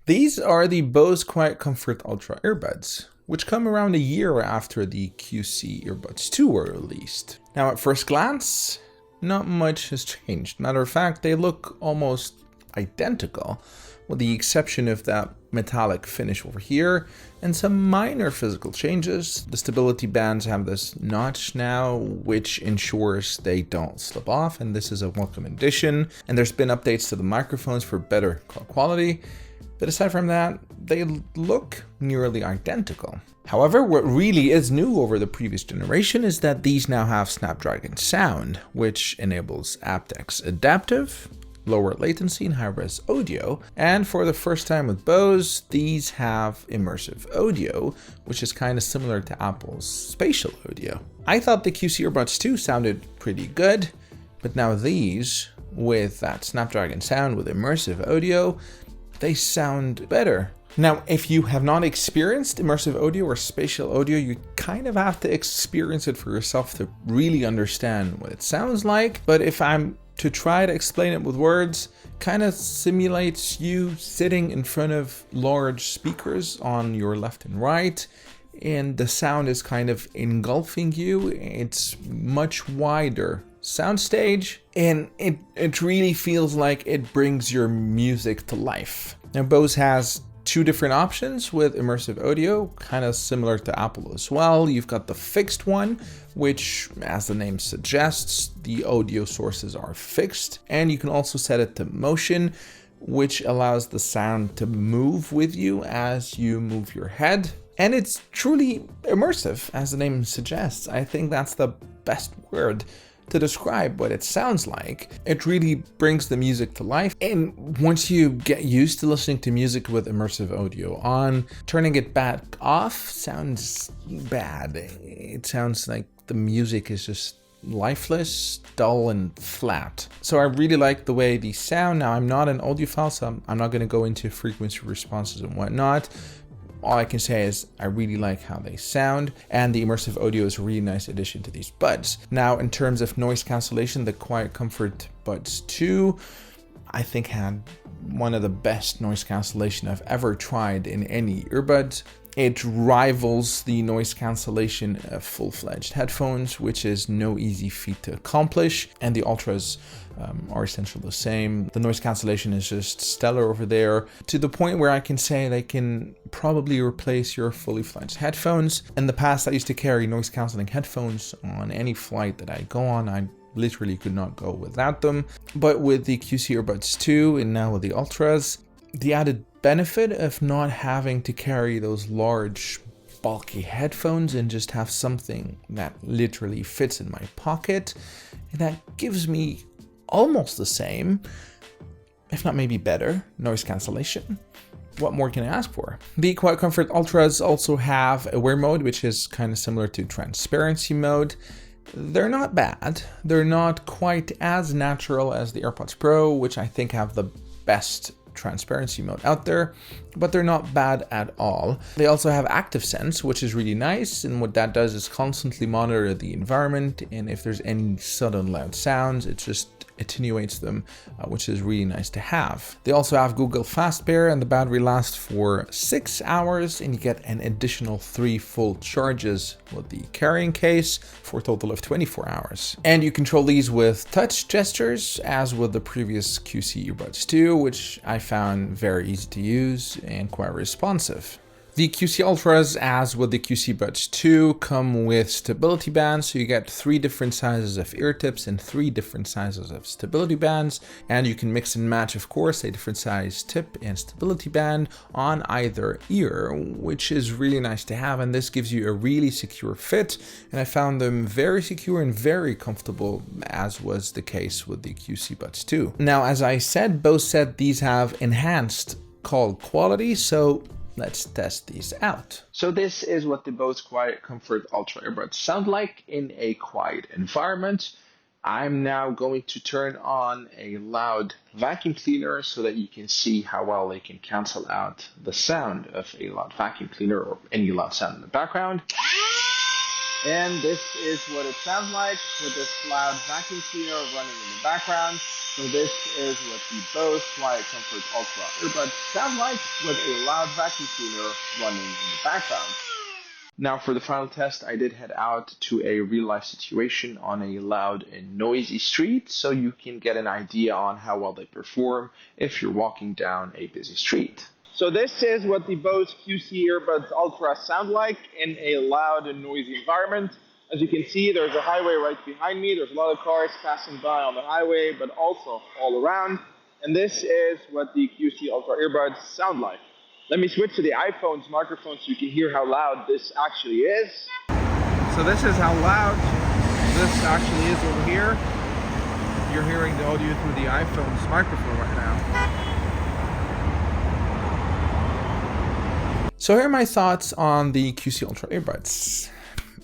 These are the Bose QuietComfort Ultra Earbuds, which come around a year after the QC Earbuds 2 were released. Now at first glance, not much has changed. Matter of fact, they look almost identical, with the exception of that metallic finish over here and some minor physical changes. The stability bands have this notch now, which ensures they don't slip off, and this is a welcome addition. And there's been updates to the microphones for better quality. But aside from that, they look nearly identical. However, what really is new over the previous generation is that these now have Snapdragon sound, which enables aptX adaptive, lower latency and high-res audio. And for the first time with Bose, these have immersive audio, which is kind of similar to Apple's spatial audio. I thought the QC Earbuds 2 sounded pretty good, but now these, with that Snapdragon sound with immersive audio, they sound better. Now, if you have not experienced immersive audio or spatial audio, you kind of have to experience it for yourself to really understand what it sounds like. But if I'm to try to explain it with words, kind of simulates you sitting in front of large speakers on your left and right, and the sound is kind of engulfing you. It's much wider soundstage, and it really feels like it brings your music to life. Now Bose has two different options with immersive audio, kind of similar to Apple as well. You've got the fixed one, which, as the name suggests, the audio sources are fixed, and you can also set it to motion, which allows the sound to move with you as you move your head. And it's truly immersive, as the name suggests. I think that's the best word to describe what it sounds like. It really brings the music to life. And once you get used to listening to music with immersive audio on, turning it back off sounds bad. It sounds like the music is just lifeless, dull, and flat. So I really like the way these sound. Now, I'm not an audiophile, so I'm not going to go into frequency responses and whatnot. All I can say is I really like how they sound, and the immersive audio is a really nice addition to these buds. Now, in terms of noise cancellation, the QuietComfort Buds 2, I think had one of the best noise cancellation I've ever tried in any earbuds. It rivals the noise cancellation of full-fledged headphones, which is no easy feat to accomplish, and the Ultras are essentially the same. The noise cancellation is just stellar over there, to the point where I can say they can probably replace your fully fledged headphones. In the past, I used to carry noise cancelling headphones on any flight that I go on. I literally could not go without them. But with the QC Earbuds 2 and now with the Ultras, the added benefit of not having to carry those large bulky headphones and just have something that literally fits in my pocket, and that gives me almost the same, if not maybe better, noise cancellation. What more can I ask for? The QuietComfort Ultras also have Aware mode, which is kind of similar to transparency mode. They're not bad. They're not quite as natural as the AirPods Pro, which I think have the best transparency mode out there, but they're not bad at all. They also have Active Sense, which is really nice, and what that does is constantly monitor the environment, and if there's any sudden loud sounds, it just attenuates them, which is really nice to have. They also have Google Fast Pair, and the battery lasts for 6 hours, and you get an additional 3 full charges with the carrying case for a total of 24 hours. And you control these with touch gestures, as with the previous QC Earbuds 2, which I found very easy to use and quite responsive. The QC Ultras, as with the QC Buds 2, come with stability bands, so you get 3 different sizes of ear tips and 3 different sizes of stability bands, and you can mix and match, of course, a different size tip and stability band on either ear, which is really nice to have, and this gives you a really secure fit, and I found them very secure and very comfortable, as was the case with the QC Buds 2. Now, as I said, Bose said these have enhanced call quality, so let's test these out. So this is what the Bose QuietComfort Ultra Earbuds sound like in a quiet environment. I'm now going to turn on a loud vacuum cleaner so that you can see how well they can cancel out the sound of a loud vacuum cleaner or any loud sound in the background. And this is what it sounds like with this loud vacuum cleaner running in the background. So this is what the Bose QuietComfort Ultra Earbuds sound like with a loud vacuum cleaner running in the background. Now for the final test, I did head out to a real life situation on a loud and noisy street so you can get an idea on how well they perform if you're walking down a busy street. So this is what the Bose QC Earbuds Ultra sound like in a loud and noisy environment. As you can see, there's a highway right behind me. There's a lot of cars passing by on the highway, but also all around. And this is what the QC Ultra Earbuds sound like. Let me switch to the iPhone's microphone so you can hear how loud this actually is. So this is how loud this actually is over here. You're hearing the audio through the iPhone's microphone right now. So here are my thoughts on the QC Ultra Earbuds.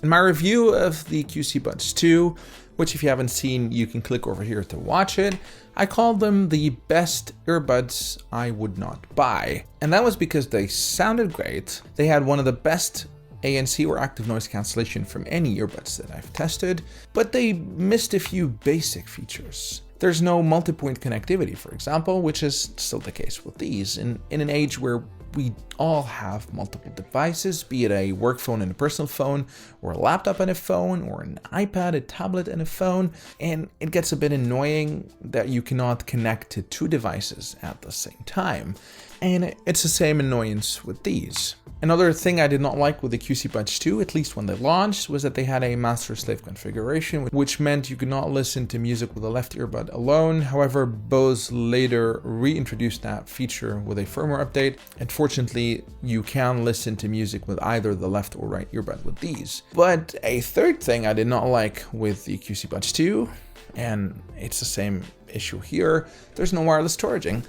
In my review of the QC Buds 2, which if you haven't seen, you can click over here to watch it, I called them the best earbuds I would not buy. And that was because they sounded great, they had one of the best ANC or active noise cancellation from any earbuds that I've tested, but they missed a few basic features. There's no multi-point connectivity, for example, which is still the case with these. In an age where we all have multiple devices, be it a work phone and a personal phone, or a laptop and a phone, or an iPad, a tablet and a phone, and it gets a bit annoying that you cannot connect to two devices at the same time. And it's the same annoyance with these. Another thing I did not like with the QC Buds 2, at least when they launched, was that they had a master-slave configuration, which meant you could not listen to music with a left earbud alone. However, Bose later reintroduced that feature with a firmware update, and fortunately, you can listen to music with either the left or right earbud with these. But a third thing I did not like with the QC Buds 2, and it's the same issue here, there's no wireless charging.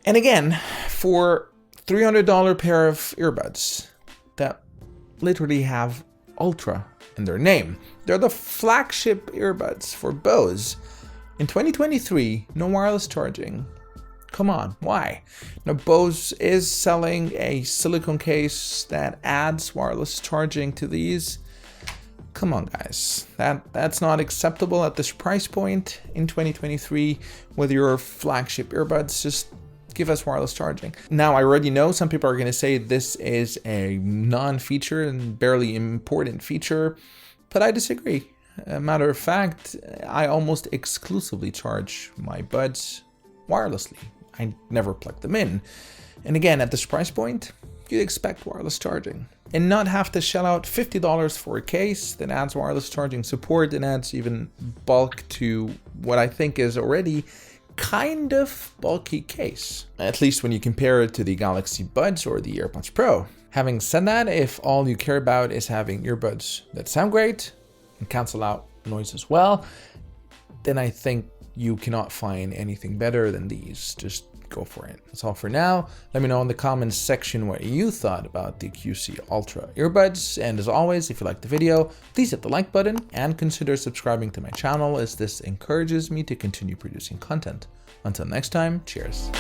And again, for $300 pair of earbuds that literally have Ultra in their name, they're the flagship earbuds for Bose. In 2023, no wireless charging. Come on, why? Now, Bose is selling a silicone case that adds wireless charging to these. Come on, guys, that's not acceptable at this price point in 2023 with your flagship earbuds. Just give us wireless charging. Now, I already know some people are going to say this is a non-feature and barely important feature, but I disagree. Matter of fact, I almost exclusively charge my buds wirelessly. I never plug them in. And again, at this price point, you'd expect wireless charging and not have to shell out $50 for a case that adds wireless charging support and adds even bulk to what I think is already kind of bulky case, at least when you compare it to the Galaxy Buds or the AirPods Pro. Having said that, if all you care about is having earbuds that sound great and cancel out noise as well, then I think you cannot find anything better than these. Just go for it. That's all for now. Let me know in the comments section what you thought about the QC Ultra earbuds. And as always, if you liked the video, please hit the like button and consider subscribing to my channel, as this encourages me to continue producing content. Until next time, cheers.